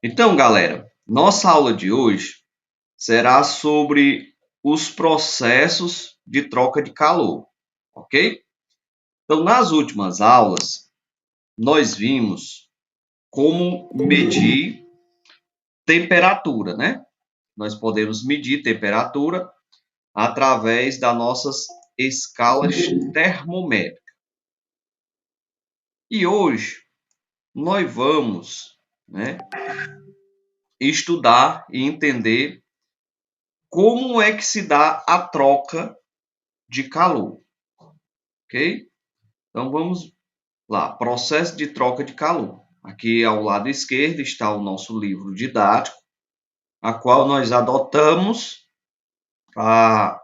Então, galera, nossa aula de hoje será sobre os processos de troca de calor, ok? Então, nas últimas aulas, nós vimos como medir temperatura, né? Nós podemos medir temperatura através das nossas escalas termométricas. E hoje nós vamos, né, estudar e entender como é que se dá a troca de calor, ok? Então vamos lá, processo de troca de calor. Aqui ao lado esquerdo está o nosso livro didático, a qual nós adotamos para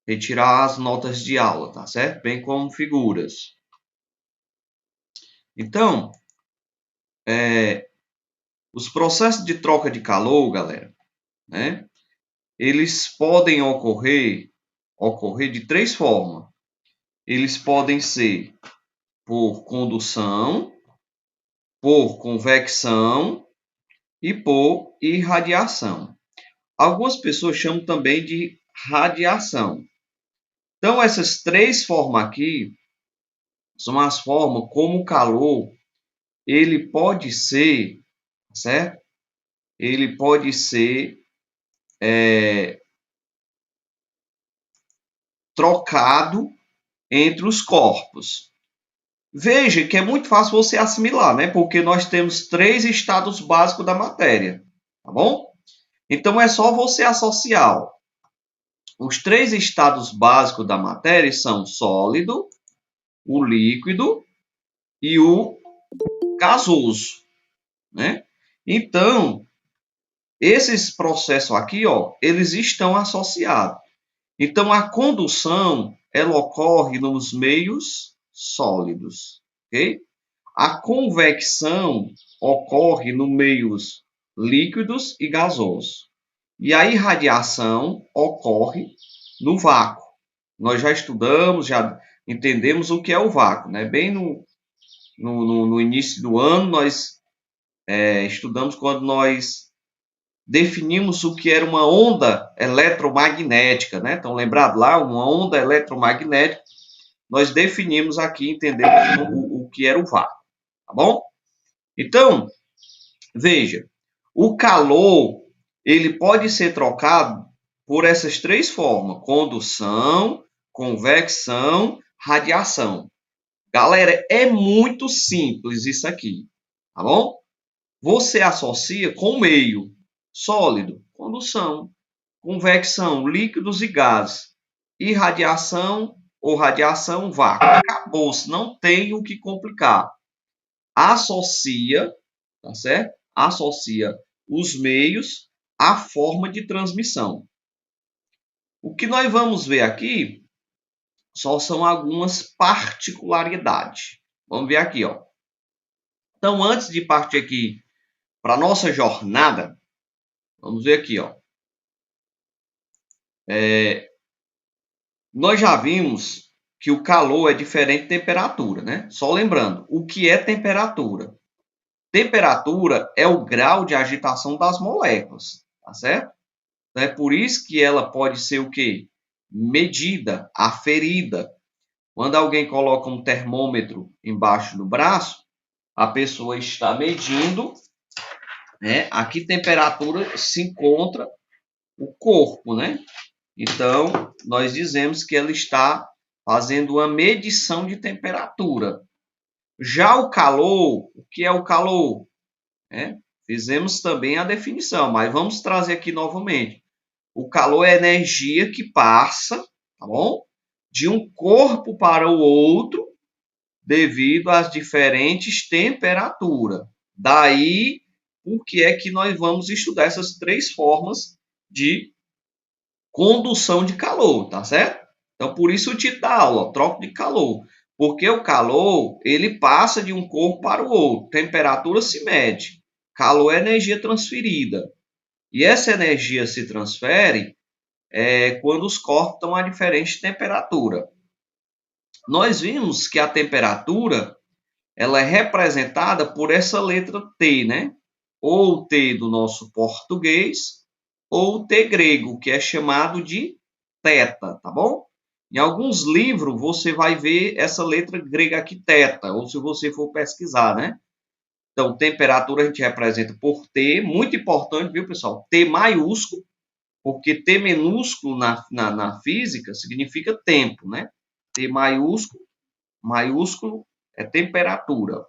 retirar as notas de aula, tá certo? Bem como figuras. Então, os processos de troca de calor, galera, né? Eles podem ocorrer de três formas. Eles podem ser por condução, por convecção e por irradiação. Algumas pessoas chamam também de radiação. Então, essas três formas aqui são as formas como o calor ele pode ser, certo? Ele pode ser trocado entre os corpos. Veja que é muito fácil você assimilar, né? Porque nós temos três estados básicos da matéria, tá bom? Então é só você associar. Os três estados básicos da matéria são o sólido, o líquido e o gasoso, né? Então, esses processos aqui, ó, eles estão associados. Então, a condução, ela ocorre nos meios sólidos, ok? A convecção ocorre nos meios líquidos e gasosos. E a irradiação ocorre no vácuo. Nós já estudamos, já entendemos o que é o vácuo, né? Bem no início do ano, nós estudamos quando nós definimos o que era uma onda eletromagnética, né? Então, lembrado lá, uma onda eletromagnética, nós definimos aqui, entendemos o que era o vácuo, tá bom? Então, veja, o calor, ele pode ser trocado por essas três formas: condução, convecção, radiação. Galera, é muito simples isso aqui, tá bom? Você associa com o meio sólido, condução, convecção, líquidos e gases, irradiação ou radiação, vácuo. Acabou-se, não tem o que complicar. Associa, tá certo? Associa os meios à forma de transmissão. O que nós vamos ver aqui só são algumas particularidades. Vamos ver aqui, ó. Então, antes de partir aqui para a nossa jornada, vamos ver aqui, ó. Nós já vimos que o calor é diferente de temperatura, né? Só lembrando, o que é temperatura? Temperatura é o grau de agitação das moléculas, tá certo? Então, é por isso que ela pode ser o quê? Medida, aferida. Quando alguém coloca um termômetro embaixo do braço, a pessoa está medindo, né, a que temperatura se encontra o corpo, né? Então, nós dizemos que ela está fazendo uma medição de temperatura. Já o calor, o que é o calor? Fizemos também a definição, mas vamos trazer aqui novamente. O calor é energia que passa, tá bom? De um corpo para o outro devido às diferentes temperaturas. Daí, por que é que nós vamos estudar essas três formas de condução de calor, tá certo? Então, por isso o título da aula, troca de calor. Porque o calor, ele passa de um corpo para o outro. Temperatura se mede. Calor é energia transferida. E essa energia se transfere quando os corpos estão a diferente temperatura. Nós vimos que a temperatura ela é representada por essa letra T, né? ou o T do nosso português, ou o T grego, que é chamado de teta, tá bom? Em alguns livros você vai ver essa letra grega aqui, teta, ou se você for pesquisar, né? Então, temperatura a gente representa por T, muito importante, viu, pessoal? T maiúsculo, porque T minúsculo na física significa tempo, né? T maiúsculo é temperatura.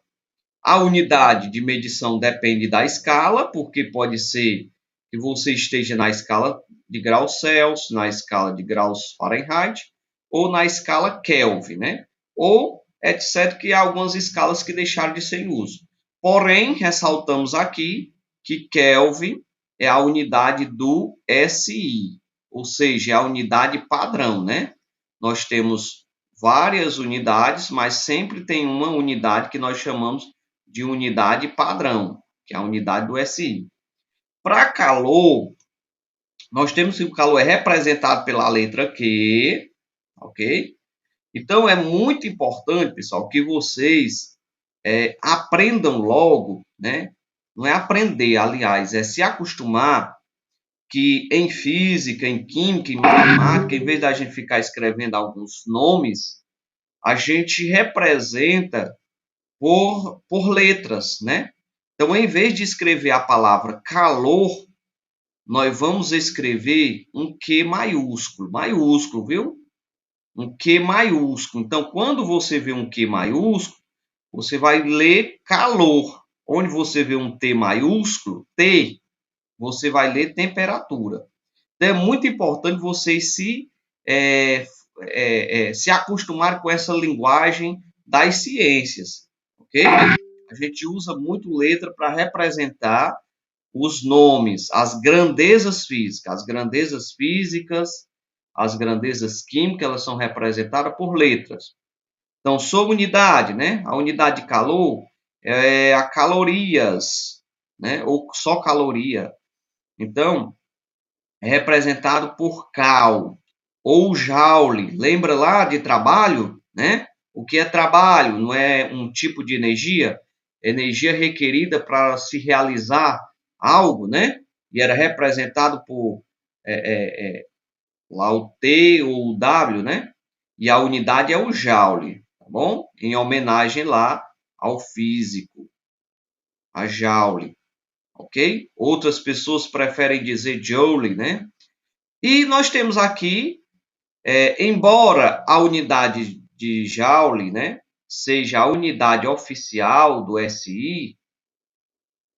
A unidade de medição depende da escala, porque pode ser que você esteja na escala de graus Celsius, na escala de graus Fahrenheit, ou na escala Kelvin, né? Ou, etc., que há algumas escalas que deixaram de ser em uso. Porém, ressaltamos aqui que Kelvin é a unidade do SI, ou seja, é a unidade padrão, né? Nós temos várias unidades, mas sempre tem uma unidade que nós chamamos de unidade padrão, que é a unidade do SI. Para calor, nós temos que o calor é representado pela letra Q, ok? Então é muito importante, pessoal, que vocês aprendam logo, né? Não é aprender, aliás, é se acostumar que em física, em química, em matemática, em vez da gente ficar escrevendo alguns nomes, a gente representa por letras, né? Então, em vez de escrever a palavra calor, nós vamos escrever um Q maiúsculo, maiúsculo, viu? Um Q maiúsculo. Então, quando você vê um Q maiúsculo, você vai ler calor. Onde você vê um T maiúsculo, T, você vai ler temperatura. Então, é muito importante vocês se acostumar com essa linguagem das ciências, ok? A gente usa muito letra para representar os nomes, as grandezas físicas. As grandezas físicas, as grandezas químicas, elas são representadas por letras. Então, sobre unidade, né? A unidade de calor é a calorias, né? Ou só caloria. Então, é representado por cal ou joule. Lembra lá de trabalho, né? O que é trabalho? Não é um tipo de energia? Energia requerida para se realizar algo, né? E era representado por lá o T ou o W, né? E a unidade é o joule, tá bom? Em homenagem lá ao físico, a joule, ok? Outras pessoas preferem dizer joule, né? E nós temos aqui, embora a unidade de Joule, né, seja a unidade oficial do SI,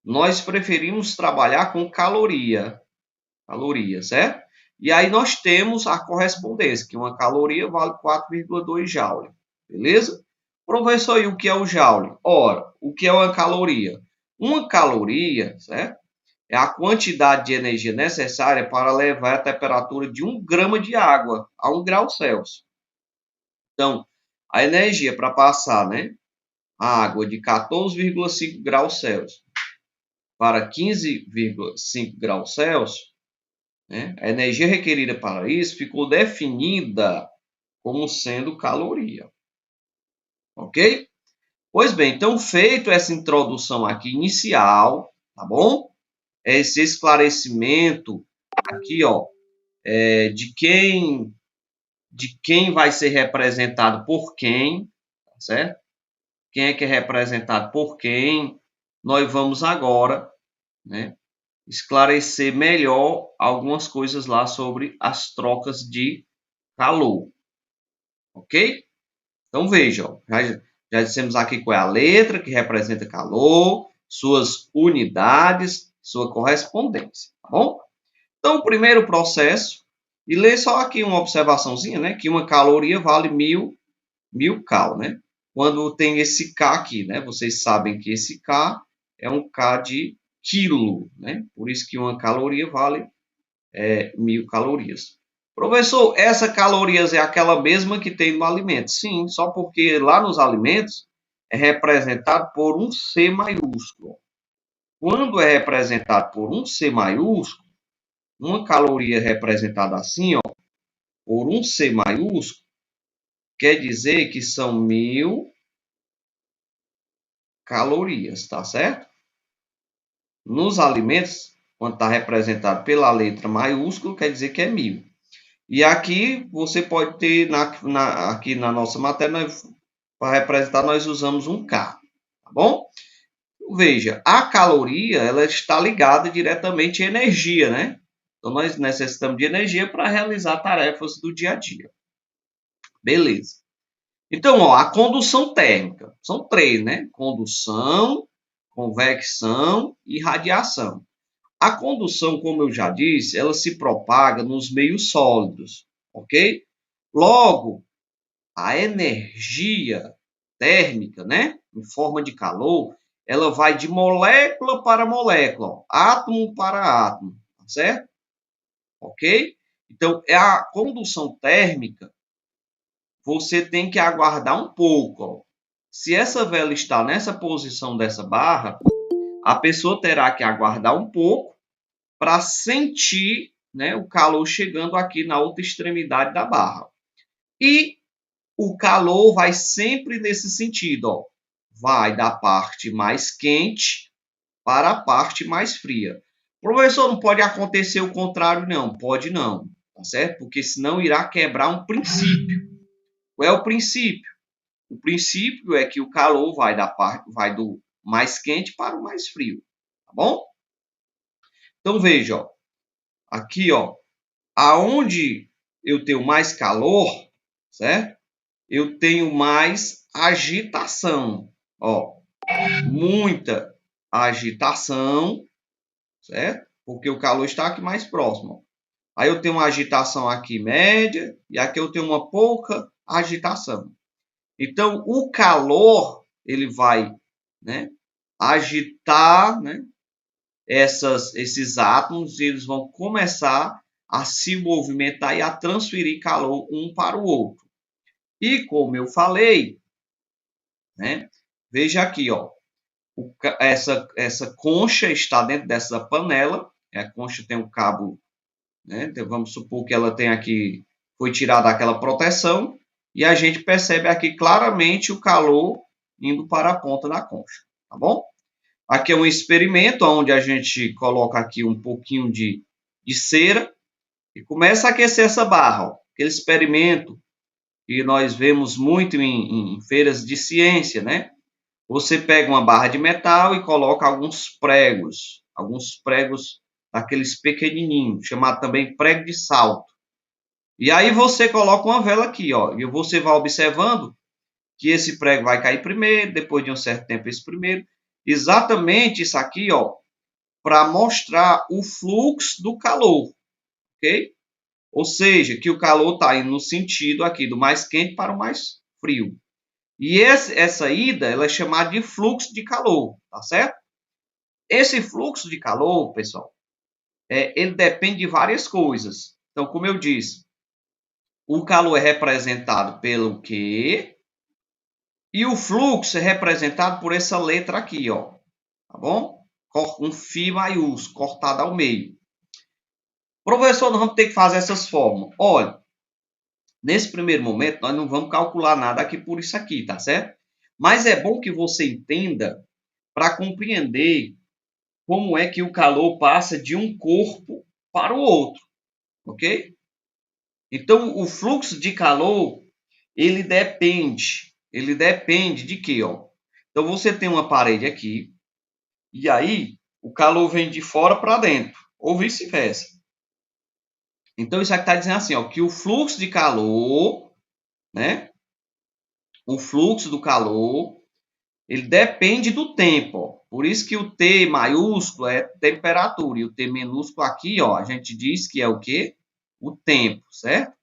nós preferimos trabalhar com caloria, certo? E aí nós temos a correspondência, que uma caloria vale 4,2 Joule, beleza? Professor, e o que é o Joule? Ora, o que é uma caloria? Uma caloria, certo? É a quantidade de energia necessária para levar a temperatura de 1 grama de água a 1 grau Celsius. Então, a energia para passar, né, a água de 14,5 graus Celsius para 15,5 graus Celsius, né, a energia requerida para isso ficou definida como sendo caloria. Ok? Pois bem, então feito essa introdução aqui inicial, tá bom? Esse esclarecimento aqui, ó, de quem vai ser representado por quem, tá certo? Quem é que é representado por quem? Nós vamos agora, né, esclarecer melhor algumas coisas lá sobre as trocas de calor, ok? Então veja, já dissemos aqui qual é a letra que representa calor, suas unidades, sua correspondência, tá bom? Então, o primeiro processo, e lê só aqui uma observaçãozinha, né? Que uma caloria vale 1000 cal, né? Quando tem esse K aqui, né? Vocês sabem que esse K é um K de quilo, né? Por isso que uma caloria vale 1000 calorias. Professor, essa calorias é aquela mesma que tem no alimento? Sim, só porque lá nos alimentos é representado por um C maiúsculo. Quando é representado por um C maiúsculo, uma caloria representada assim, ó, por um C maiúsculo, quer dizer que são 1000 calorias, tá certo? nos alimentos, quando está representado pela letra maiúscula, quer dizer que é 1000. E aqui você pode ter, aqui na nossa matéria, para representar, nós usamos um K, tá bom? Veja, a caloria, ela está ligada diretamente à energia, né? Então, nós necessitamos de energia para realizar tarefas do dia a dia. Beleza. Então, ó, a condução térmica. São três, né? Condução, convecção e radiação. A condução, como eu já disse, ela se propaga nos meios sólidos, ok? Logo, a energia térmica, né, em forma de calor, ela vai de molécula para molécula, ó, átomo para átomo, tá certo? Ok? Então, é a condução térmica, você tem que aguardar um pouco. Ó. Se essa vela está nessa posição dessa barra, a pessoa terá que aguardar um pouco para sentir, né, o calor chegando aqui na outra extremidade da barra. E o calor vai sempre nesse sentido, ó. Vai da parte mais quente para a parte mais fria. Professor, não pode acontecer o contrário, não. Pode não, tá certo? Porque senão irá quebrar um princípio. Qual é o princípio? O princípio é que o calor vai do mais quente para o mais frio, tá bom? Então veja, ó, aqui, ó, aonde eu tenho mais calor, certo? Eu tenho mais agitação, ó, muita agitação, certo? Porque o calor está aqui mais próximo. Aí eu tenho uma agitação aqui média e aqui eu tenho uma pouca agitação. Então, o calor, ele vai, né, agitar, né, esses átomos e eles vão começar a se movimentar e a transferir calor um para o outro. E como eu falei, né, veja aqui, ó, essa concha está dentro dessa panela. A concha tem um cabo, né? Então, vamos supor que ela tem aqui, foi tirada aquela proteção, e a gente percebe aqui claramente o calor indo para a ponta da concha, tá bom? Aqui é um experimento onde a gente coloca aqui um pouquinho de cera e começa a aquecer essa barra. Ó. Aquele experimento que nós vemos muito em feiras de ciência, né? Você pega uma barra de metal e coloca alguns pregos daqueles pequenininhos, chamado também prego de salto. E aí você coloca uma vela aqui, ó, e você vai observando que esse prego vai cair primeiro, depois de um certo tempo esse primeiro. Exatamente isso aqui, ó, para mostrar o fluxo do calor, ok? Ou seja, que o calor está indo no sentido aqui do mais quente para o mais frio. E essa ida ela é chamada de fluxo de calor, tá certo? Esse fluxo de calor, pessoal, ele depende de várias coisas. Então, como eu disse, o calor é representado pelo Q e o fluxo é representado por essa letra aqui, ó, tá bom? Um φ maiúsculo, cortado ao meio. Professor, nós vamos ter que fazer essas fórmulas. Olha, nesse primeiro momento, nós não vamos calcular nada aqui por isso aqui, tá certo? Mas é bom que você entenda para compreender como é que o calor passa de um corpo para o outro, ok? Então, o fluxo de calor, ele depende de quê, ó? Então, você tem uma parede aqui, e aí o calor vem de fora para dentro, ou vice-versa. Então, isso aqui está dizendo assim, ó, que o fluxo de calor, né? O fluxo do calor, ele depende do tempo, ó. Por isso que o T maiúsculo é temperatura e o T minúsculo aqui, ó, a gente diz que é o quê? O tempo, certo?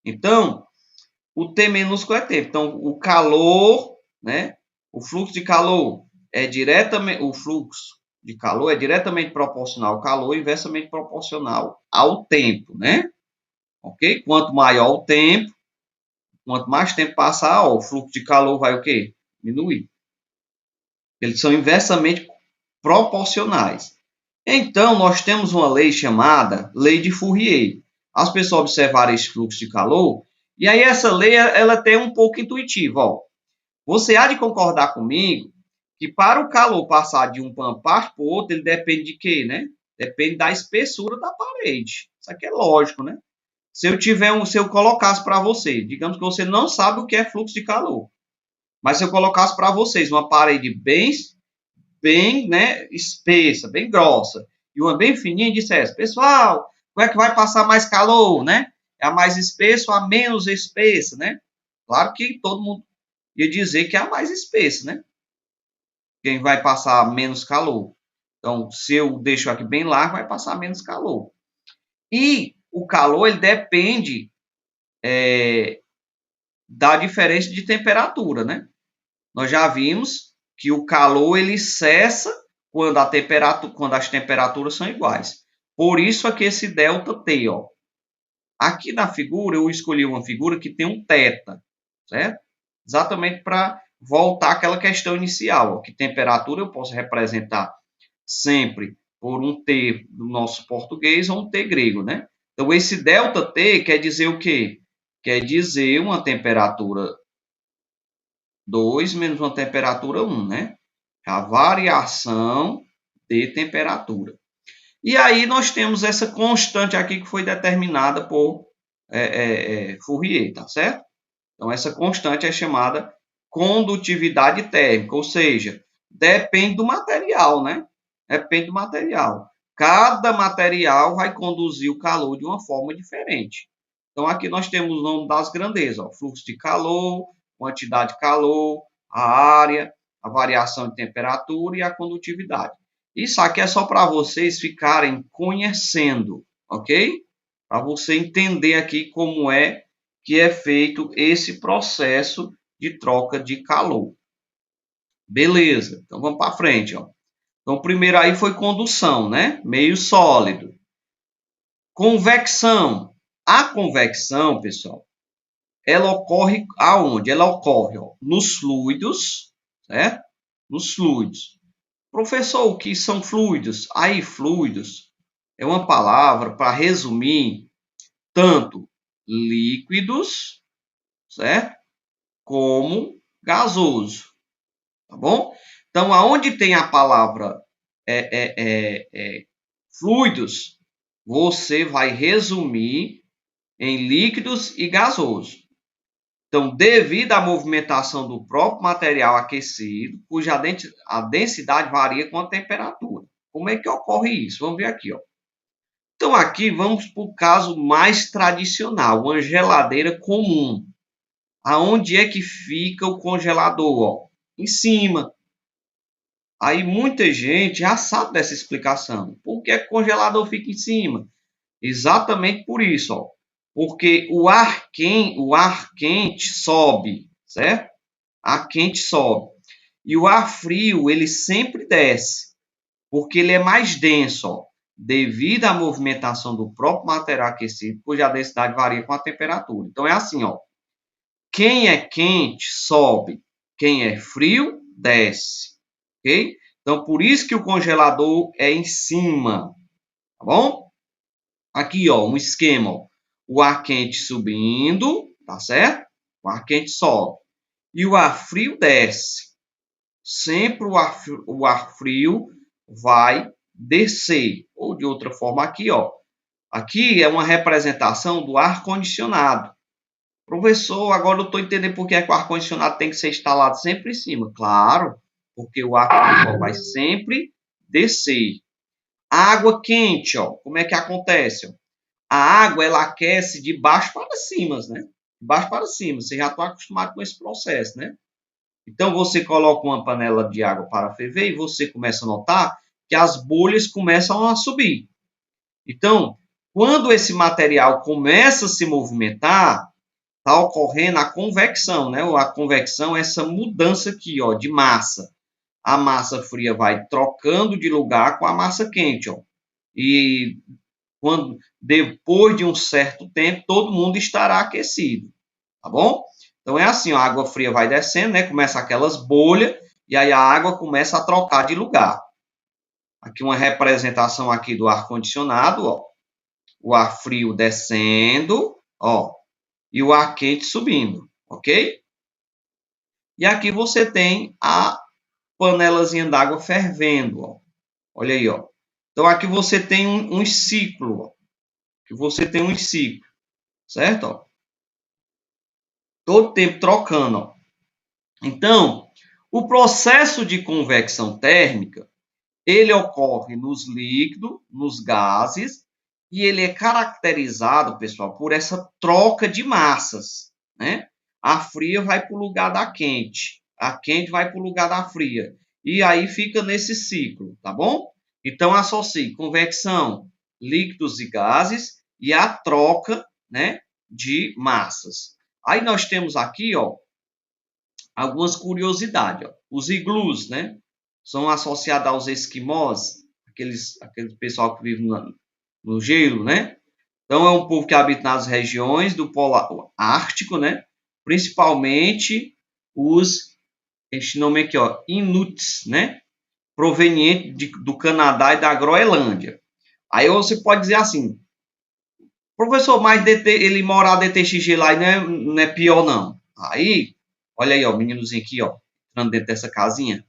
Então, o T minúsculo é tempo. Então, o calor, né? O fluxo de calor é diretamente proporcional ao calor e inversamente proporcional ao tempo, né? Ok? Quanto maior o tempo, quanto mais tempo passar, ó, o fluxo de calor vai o quê? Diminuir. Eles são inversamente proporcionais. Então, nós temos uma lei chamada lei de Fourier. As pessoas observaram esse fluxo de calor, e aí essa lei ela tem um pouco intuitiva. Ó. Você há de concordar comigo que para o calor passar de uma parte para o outro, ele depende de quê, né? Depende da espessura da parede. Isso aqui é lógico, né? Se eu colocasse para você, digamos que você não sabe o que é fluxo de calor, mas se eu colocasse para vocês uma parede bem, né, espessa, bem grossa, e uma bem fininha, e dissesse, pessoal, como é que vai passar mais calor, né? É a mais espessa ou a menos espessa, né? Claro que todo mundo ia dizer que é a mais espessa, né? Quem vai passar menos calor. Então, se eu deixo aqui bem largo, vai passar menos calor. E o calor, ele depende da diferença de temperatura, né? Nós já vimos que o calor, ele cessa quando as temperaturas são iguais. Por isso aqui esse delta T, ó. Aqui na figura, eu escolhi uma figura que tem um θ, certo? Exatamente para voltar àquela questão inicial, ó, que temperatura eu posso representar sempre por um T do nosso português ou um T grego, né? Então, esse delta T quer dizer o quê? Quer dizer uma temperatura 2 menos uma temperatura 1, né? A variação de temperatura. E aí nós temos essa constante aqui que foi determinada por Fourier, tá certo? Então, essa constante é chamada condutividade térmica, ou seja, depende do material, né? Depende do material. Cada material vai conduzir o calor de uma forma diferente. Então, aqui nós temos o nome das grandezas, ó, fluxo de calor, quantidade de calor, a área, a variação de temperatura e a condutividade. Isso aqui é só para vocês ficarem conhecendo, ok? Para você entender aqui como é que é feito esse processo de troca de calor. Beleza, então vamos para frente. Ó. Então, primeiro aí foi condução, né? Meio sólido. Convecção. A convecção, pessoal, ela ocorre aonde? Ela ocorre nos fluidos, certo? Nos fluidos. Professor, o que são fluidos? Aí, fluidos é uma palavra para resumir tanto líquidos, certo? Como gasoso, tá bom? Então, aonde tem a palavra fluidos, você vai resumir em líquidos e gasoso. Então, devido à movimentação do próprio material aquecido, cuja a densidade varia com a temperatura. Como é que ocorre isso? Vamos ver aqui, ó. Então, aqui vamos para o caso mais tradicional, uma geladeira comum. Aonde é que fica o congelador? Ó? Em cima. Aí muita gente já sabe dessa explicação. Por que o congelador fica em cima? Exatamente por isso, ó. Porque o ar quente sobe, certo? Ar quente sobe. E o ar frio, ele sempre desce, porque ele é mais denso, ó, devido à movimentação do próprio material aquecido, cuja densidade varia com a temperatura. Então é assim, ó. Quem é quente sobe, quem é frio desce, ok? Então por isso que o congelador é em cima, tá bom? Aqui, ó, um esquema, ó. O ar quente subindo, tá certo? O ar quente sobe e o ar frio desce. Sempre o ar frio vai descer. Ou de outra forma, aqui, ó. Aqui é uma representação do ar condicionado. Professor, agora eu estou entendendo por que é que o ar-condicionado tem que ser instalado sempre em cima. Claro, porque o ar vai sempre descer. Água quente, ó, como é que acontece? Ó? A água ela aquece de baixo para cima, né? De baixo para cima. Você já está acostumado com esse processo, né? Então você coloca uma panela de água para ferver e você começa a notar que as bolhas começam a subir. Então, quando esse material começa a se movimentar, está ocorrendo a convecção, né? A convecção é essa mudança aqui, ó, de massa. A massa fria vai trocando de lugar com a massa quente, ó. E depois de um certo tempo, todo mundo estará aquecido, tá bom? Então é assim, ó, a água fria vai descendo, né? Começa aquelas bolhas e aí a água começa a trocar de lugar. Aqui uma representação aqui do ar condicionado, ó. O ar frio descendo, ó, e o ar quente subindo, ok? E aqui você tem panelazinha d'água fervendo, ó. Olha aí, ó. Então aqui você tem um ciclo, ó. Que você tem um ciclo, certo? Ó. Todo tempo trocando, ó. Então, o processo de convecção térmica, ele ocorre nos líquidos, nos gases, e ele é caracterizado, pessoal, por essa troca de massas, né? A fria vai para o lugar da quente, a quente vai para o lugar da fria, e aí fica nesse ciclo, tá bom? Então, associe convecção, líquidos e gases, e a troca, né, de massas. Aí nós temos aqui, ó, algumas curiosidades. Ó. Os iglus, né, são associados aos esquimós, aquele pessoal que vive no gelo, né? Então é um povo que habita nas regiões do Polo Ártico, né? Principalmente este nome aqui, ó, Inuits, né? Proveniente do Canadá e da Groenlândia. Aí você pode dizer assim, professor, mas ele morar DTXG lá não é pior não. Aí, olha aí, ó, o meninozinho aqui, ó, entrando dentro dessa casinha,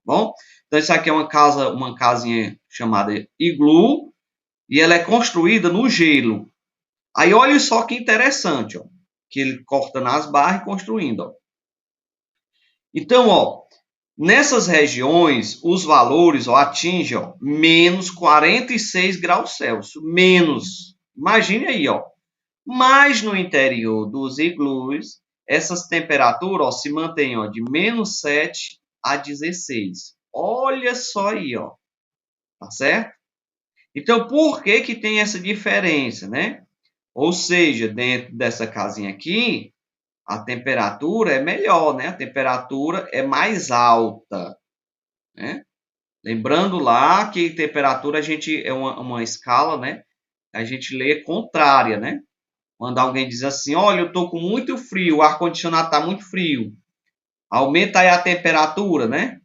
bom? Então isso aqui é uma casinha chamada iglu, e ela é construída no gelo. Aí olha só que interessante, ó, que ele corta nas barras e construindo, ó. Então, ó, nessas regiões, os valores, ó, atingem, ó, menos 46 graus Celsius, menos. Imagine aí, ó. Mas no interior dos iglus, essas temperaturas, ó, se mantêm, ó, de menos 7 a 16. Olha só aí, ó. Tá certo? Então, por que que tem essa diferença, né? Ou seja, dentro dessa casinha aqui, a temperatura é melhor, né? A temperatura é mais alta, né? Lembrando lá que temperatura a gente é uma escala, né? A gente lê contrária, né? Quando alguém diz assim, olha, eu tô com muito frio, o ar-condicionado tá muito frio. Aumenta aí a temperatura, né?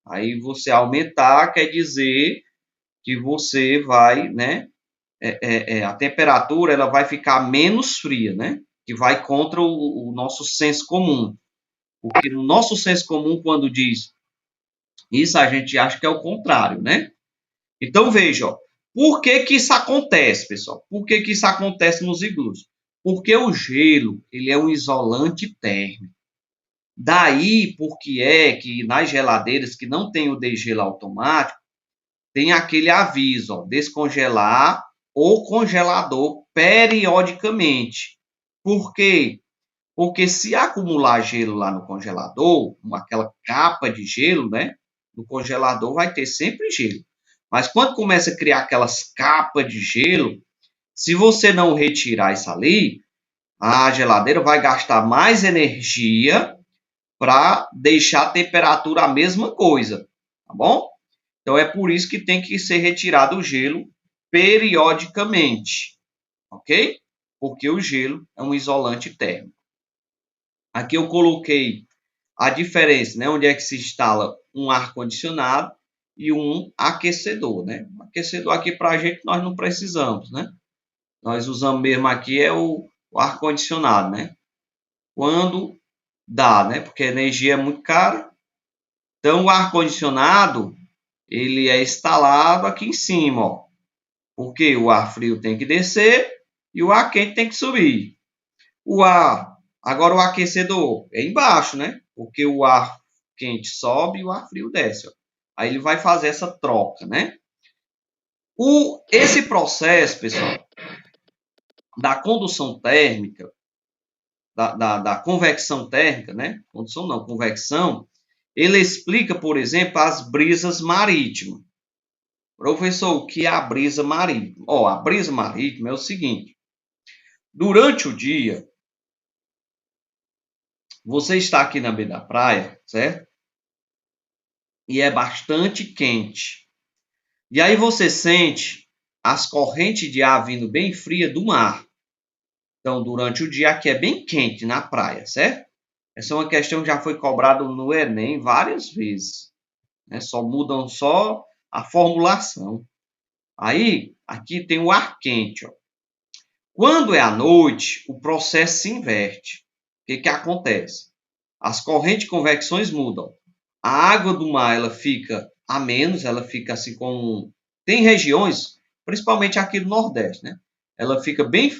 Aí você aumentar quer dizer que você vai, né? A temperatura ela vai ficar menos fria, né? Que vai contra o nosso senso comum. Porque no nosso senso comum, quando diz isso, a gente acha que é o contrário, né? Então, veja, ó, por que que isso acontece, pessoal? Por que que isso acontece nos iglus? Porque o gelo, ele é um isolante térmico. Daí, porque é que nas geladeiras que não tem o degelo automático, tem aquele aviso, ó, descongelar ou congelador periodicamente. Por quê? Porque se acumular gelo lá no congelador, aquela capa de gelo, né? No congelador vai ter sempre gelo. Mas quando começa a criar aquelas capas de gelo, se você não retirar isso ali, a geladeira vai gastar mais energia para deixar a temperatura a mesma coisa, tá bom? Então é por isso que tem que ser retirado o gelo periodicamente, ok? Porque o gelo é um isolante térmico. Aqui eu coloquei a diferença, né? Onde é que se instala um ar-condicionado e um aquecedor, né? O aquecedor aqui para a gente nós não precisamos, né? Nós usamos mesmo aqui o ar-condicionado, né? Quando dá, né? Porque a energia é muito cara. Então o ar-condicionado ele é instalado aqui em cima, ó. Porque o ar frio tem que descer e o ar quente tem que subir. Agora o aquecedor é embaixo, né? Porque o ar quente sobe e o ar frio desce. Ó. Aí ele vai fazer essa troca, né? Esse processo, pessoal, da condução térmica, da convecção térmica, né? Condução não, convecção, ele explica, por exemplo, as brisas marítimas. Professor, o que é a brisa marítima? Ó, a brisa marítima é o seguinte: durante o dia, você está aqui na beira da praia, certo? E é bastante quente. E aí você sente as correntes de ar vindo bem fria do mar. Então, durante o dia aqui é bem quente na praia, certo? Essa é uma questão que já foi cobrada no Enem várias vezes. Né? Mudam só a formulação. Aí, aqui tem o ar quente. Ó. Quando é à noite, o processo se inverte. O que acontece? As correntes de convecções mudam. A água do mar ela fica a menos, ela fica assim com... Tem regiões, principalmente aqui do Nordeste, né? Ela fica bem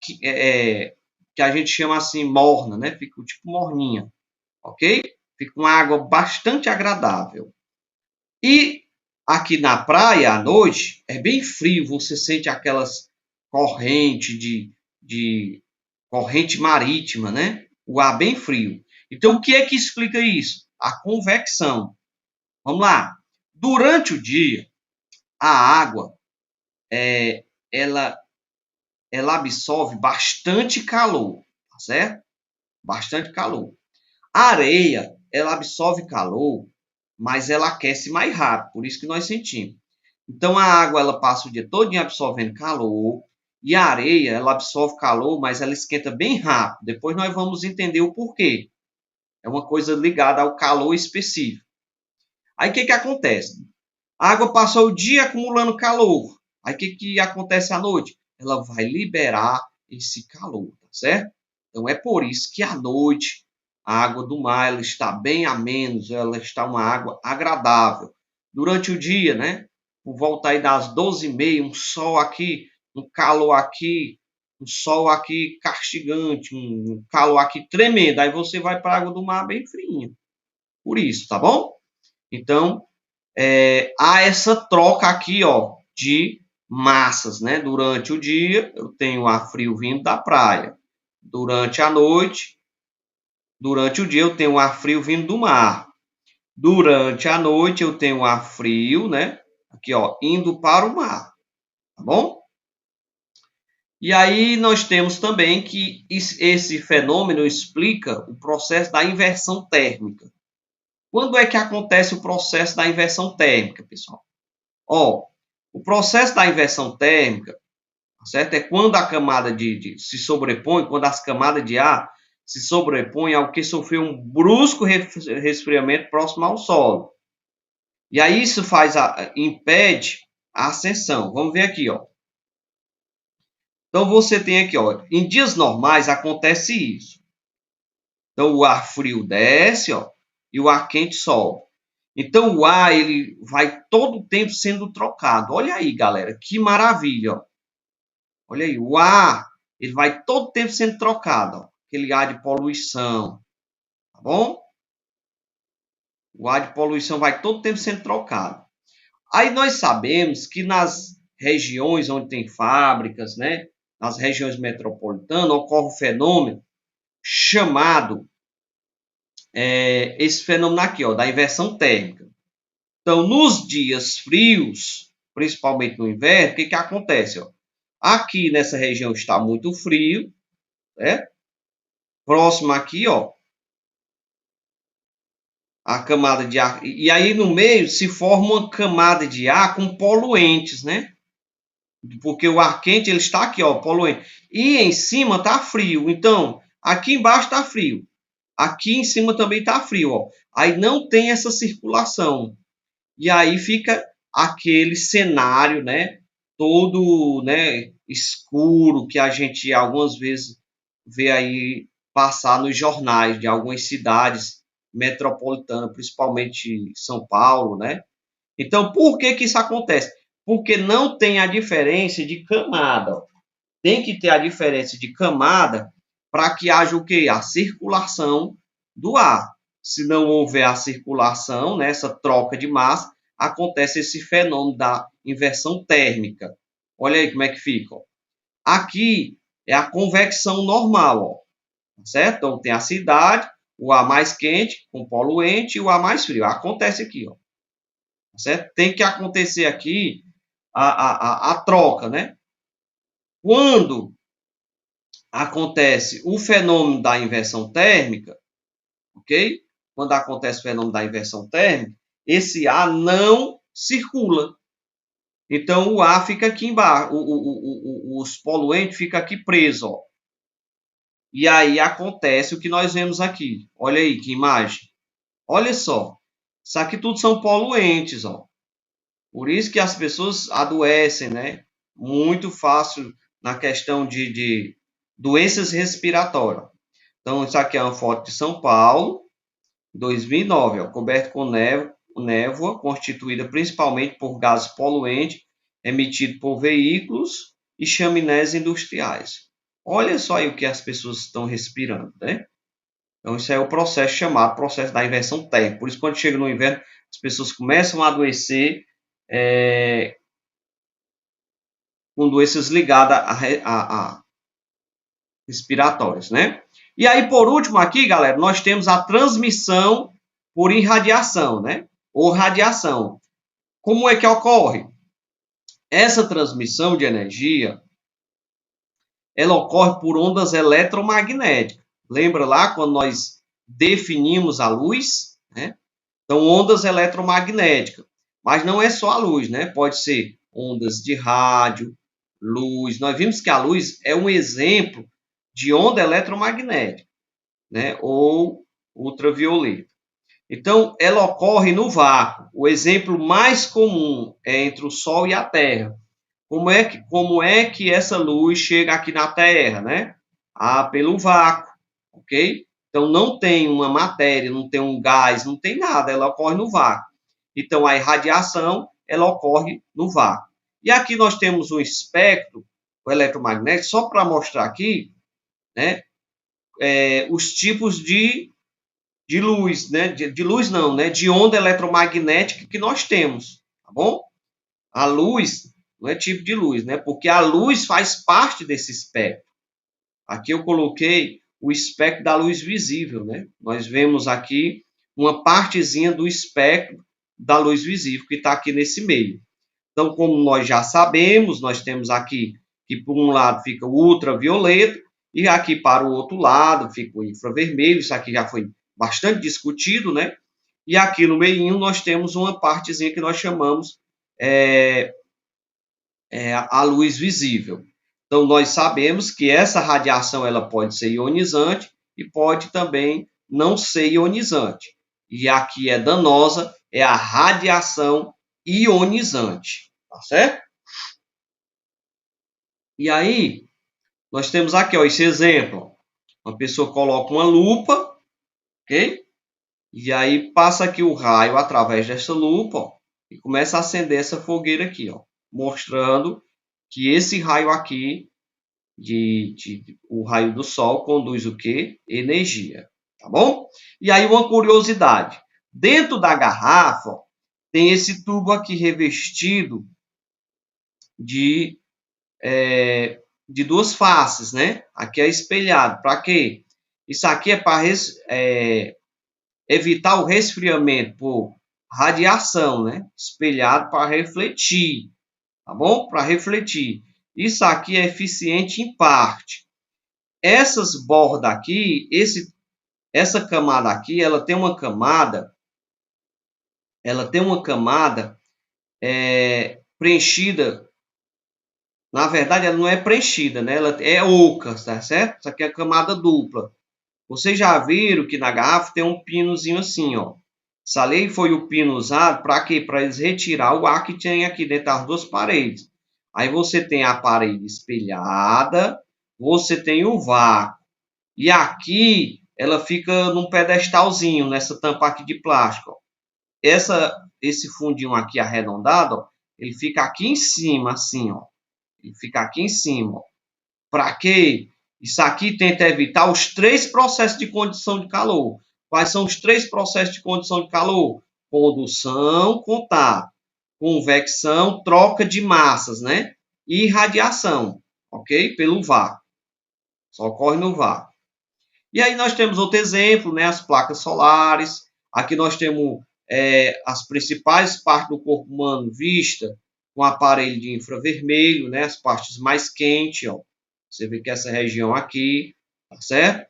que a gente chama assim morna, né? Fica tipo morninha, ok? Fica uma água bastante agradável. E aqui na praia, à noite, é bem frio, você sente aquelas correntes de corrente marítima, né? O ar bem frio. Então, o que é que explica isso? A convecção. Vamos lá. Durante o dia, a água, ela, ela absorve bastante calor, tá certo? Bastante calor. A areia, ela absorve calor, mas ela aquece mais rápido, por isso que nós sentimos. Então a água ela passa o dia todo absorvendo calor e a areia ela absorve calor, mas ela esquenta bem rápido. Depois nós vamos entender o porquê. É uma coisa ligada ao calor específico. Aí o que acontece? A água passou o dia acumulando calor. Aí o que acontece à noite? Ela vai liberar esse calor, tá certo? Então é por isso que à noite a água do mar ela está bem a menos, ela está uma água agradável. Durante o dia, né? Por volta aí das 12h30, um sol aqui, um calor aqui, um sol aqui castigante, um calor aqui tremendo. Aí você vai para a água do mar bem fria. Por isso, tá bom? Então, há essa troca aqui, ó, de massas, né? Durante o dia, eu tenho ar frio vindo da praia. Durante a noite, durante o dia, eu tenho ar frio vindo do mar. Durante a noite, eu tenho ar frio, né? Aqui, ó, indo para o mar, tá bom? E aí nós temos também que esse fenômeno explica o processo da inversão térmica. Quando é que acontece o processo da inversão térmica, pessoal? Ó, o processo da inversão térmica, certo? É quando a camada se sobrepõe, quando as camadas de ar se sobrepõem ao que sofreu um brusco resfriamento próximo ao solo. E aí isso impede a ascensão. Vamos ver aqui, ó. Então você tem aqui, ó, em dias normais acontece isso. Então o ar frio desce, ó, e o ar quente sobe. Então o ar ele vai todo o tempo sendo trocado. Olha aí, galera, que maravilha, ó. Olha aí, o ar, ele vai todo tempo sendo trocado, ó. Aquele ar de poluição, tá bom? O ar de poluição vai todo tempo sendo trocado. Aí nós sabemos que nas regiões onde tem fábricas, né, nas regiões metropolitanas, ocorre um fenômeno chamado, esse fenômeno aqui, ó, da inversão térmica. Então, nos dias frios, principalmente no inverno, o que acontece? Ó? Aqui nessa região está muito frio, né? Próximo aqui, ó, a camada de ar. E aí no meio se forma uma camada de ar com poluentes, né? Porque o ar quente ele está aqui, ó, poluente. E em cima está frio. Então, aqui embaixo está frio. Aqui em cima também está frio, ó. Aí não tem essa circulação. E aí fica aquele cenário, né? Todo, né, escuro que a gente algumas vezes vê aí passar nos jornais de algumas cidades metropolitanas, principalmente São Paulo, né? Então, por que isso acontece? Porque não tem a diferença de camada. Tem que ter a diferença de camada para que haja o quê? A circulação do ar. Se não houver a circulação, né, essa troca de massa, acontece esse fenômeno da inversão térmica. Olha aí como é que fica. Ó. Aqui é a convecção normal, ó, certo? Então tem a cidade, o ar mais quente com poluente e o ar mais frio. Acontece aqui, ó, certo? Tem que acontecer aqui a troca, né? Quando acontece o fenômeno da inversão térmica, ok? Quando acontece o fenômeno da inversão térmica, esse ar não circula. Então o ar fica aqui embaixo, os poluentes ficam aqui presos, ó. E aí acontece o que nós vemos aqui. Olha aí que imagem. Olha só. Isso aqui tudo são poluentes, ó. Por isso que as pessoas adoecem, né? Muito fácil na questão de doenças respiratórias. Então, isso aqui é uma foto de São Paulo, 2009, ó, coberto com névoa, constituída principalmente por gases poluentes emitidos por veículos e chaminés industriais. Olha só aí o que as pessoas estão respirando, né? Então, isso é o processo chamado processo da inversão térmica. Por isso, quando chega no inverno, as pessoas começam a adoecer com doenças ligadas a respiratórias, né? E aí, por último aqui, galera, nós temos a transmissão por irradiação, né? Ou radiação. Como é que ocorre? Essa transmissão de energia, ela ocorre por ondas eletromagnéticas. Lembra lá quando nós definimos a luz, né? Então, ondas eletromagnéticas. Mas não é só a luz, né? Pode ser ondas de rádio, luz. Nós vimos que a luz é um exemplo de onda eletromagnética, né? Ou ultravioleta. Então, ela ocorre no vácuo. O exemplo mais comum é entre o Sol e a Terra. Como é que essa luz chega aqui na Terra, né? Ah, pelo vácuo, ok? Então, não tem uma matéria, não tem um gás, não tem nada, ela ocorre no vácuo. Então, a irradiação, ela ocorre no vácuo. E aqui nós temos um espectro eletromagnético, só para mostrar aqui, né? Os tipos de luz, né? De luz não, né? De onda eletromagnética que nós temos, tá bom? A luz não é tipo de luz, né? Porque a luz faz parte desse espectro. Aqui eu coloquei o espectro da luz visível, né? Nós vemos aqui uma partezinha do espectro da luz visível que está aqui nesse meio. Então, como nós já sabemos, nós temos aqui que por um lado fica o ultravioleta e aqui para o outro lado fica o infravermelho. Isso aqui já foi bastante discutido, né? E aqui no meio nós temos uma partezinha que nós chamamos a luz visível. Então, nós sabemos que essa radiação ela pode ser ionizante e pode também não ser ionizante. E aqui é danosa, é a radiação ionizante, tá certo? E aí, nós temos aqui ó, esse exemplo. Uma pessoa coloca uma lupa, ok? E aí passa aqui o raio através dessa lupa ó, e começa a acender essa fogueira aqui, ó, mostrando que esse raio aqui o raio do sol conduz o quê? Energia, tá bom? E aí uma curiosidade, dentro da garrafa tem esse tubo aqui revestido de duas faces, né? Aqui é espelhado, para quê? Isso aqui é para evitar o resfriamento por radiação, né? Espelhado para refletir, tá bom? Para refletir. Isso aqui é eficiente em parte. Essas bordas aqui, essa camada aqui, ela tem uma camada preenchida. Na verdade, ela não é preenchida, né? Ela é oca, tá certo? Isso aqui é a camada dupla. Vocês já viram que na garrafa tem um pinozinho assim, ó. Isso ali foi o pino usado para quê? Para eles retirar o ar que tem aqui dentro das duas paredes. Aí você tem a parede espelhada, você tem o vácuo. E aqui ela fica num pedestalzinho, nessa tampa aqui de plástico. Ó. Esse fundinho aqui arredondado, ó, ele fica aqui em cima, assim, ó. Ele fica aqui em cima. Para quê? Isso aqui tenta evitar os 3 processos de condição de calor. Quais são os 3 processos de condição de calor? Condução, contato, convecção, troca de massas, né? E radiação, ok? Pelo vácuo. Só ocorre no vácuo. E aí nós temos outro exemplo, né? As placas solares. Aqui nós temos as principais partes do corpo humano vista com aparelho de infravermelho, né? As partes mais quentes, ó. Você vê que essa região aqui, tá certo?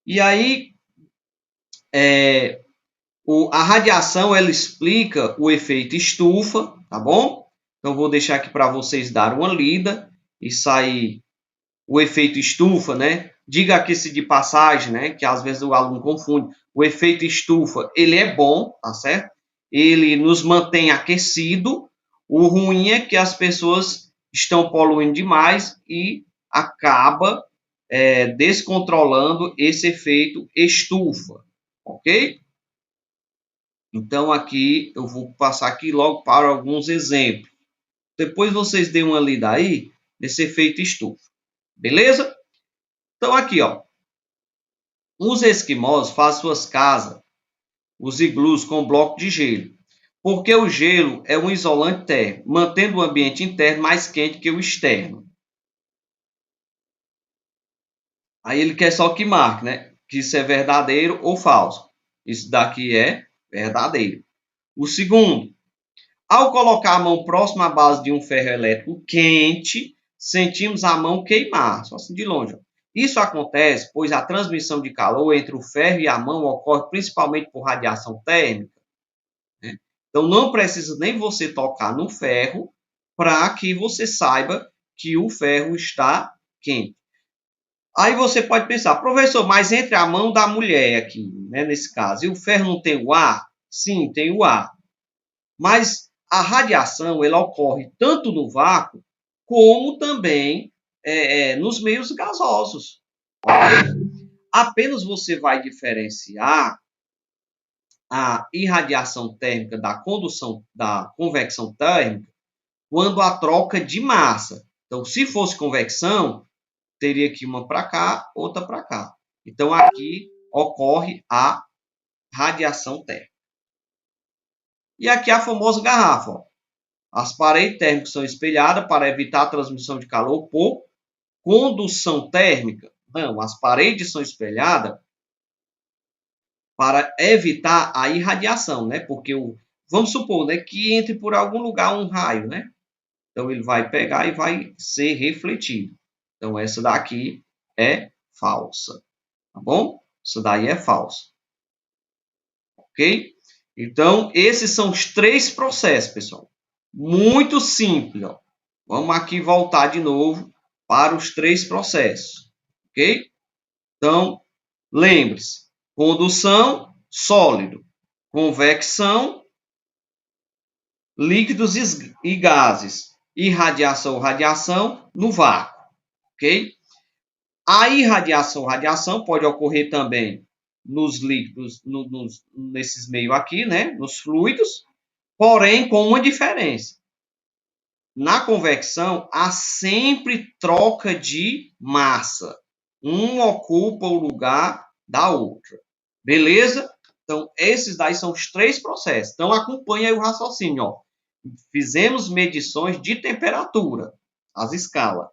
E aí, a radiação, ela explica o efeito estufa, tá bom? Então, vou deixar aqui para vocês darem uma lida e sair o efeito estufa, né? Diga aqui se de passagem, né? Que às vezes o aluno confunde. O efeito estufa, ele é bom, tá certo? Ele nos mantém aquecido. O ruim é que as pessoas estão poluindo demais e acaba descontrolando esse efeito estufa, ok? Então, aqui eu vou passar aqui logo para alguns exemplos. Depois vocês deem uma lida aí nesse efeito estufa. Beleza? Então, aqui, ó. Os esquimós fazem suas casas, os iglus, com bloco de gelo. Porque o gelo é um isolante térmico, mantendo o ambiente interno mais quente que o externo. Aí ele quer só que marque, né? Que isso é verdadeiro ou falso. Isso daqui é verdadeiro. O segundo, ao colocar a mão próxima à base de um ferro elétrico quente, sentimos a mão queimar, só assim de longe. Isso acontece pois a transmissão de calor entre o ferro e a mão ocorre principalmente por radiação térmica. Né? Então não precisa nem você tocar no ferro para que você saiba que o ferro está quente. Aí você pode pensar, professor, mas entre a mão da mulher aqui, né, nesse caso, e o ferro não tem o ar? Sim, tem o ar. Mas a radiação ela ocorre tanto no vácuo como também nos meios gasosos. Apenas você vai diferenciar a irradiação térmica da condução, da convecção térmica, quando a troca de massa. Então, se fosse convecção, teria que uma para cá, outra para cá. Então, aqui ocorre a radiação térmica. E aqui a famosa garrafa. Ó. As paredes térmicas são espelhadas para evitar a transmissão de calor por condução térmica. Não, as paredes são espelhadas para evitar a irradiação, né? Porque vamos supor, né, que entre por algum lugar um raio, né? Então ele vai pegar e vai ser refletido. Então essa daqui é falsa, tá bom? Isso daí é falsa, ok? Então esses são os três processos, pessoal. Muito simples, ó. Vamos aqui voltar de novo para os três processos, ok? Então, lembre-se, condução, sólido, convecção, líquidos e gases, irradiação, radiação no vácuo, ok? A irradiação, radiação pode ocorrer também nos líquidos, nesses meios aqui, né? Nos fluidos, porém com uma diferença. Na convecção, há sempre troca de massa. Um ocupa o lugar da outra. Beleza? Então, esses daí são os três processos. Então, acompanhe aí o raciocínio. Ó. Fizemos medições de temperatura, as escalas.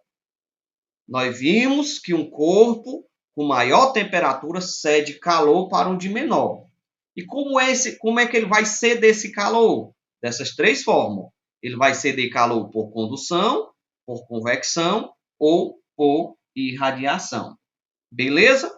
Nós vimos que um corpo com maior temperatura cede calor para um de menor. E como é que ele vai ceder esse calor? Dessas três formas. Ele vai ceder calor por condução, por convecção ou por irradiação. Beleza?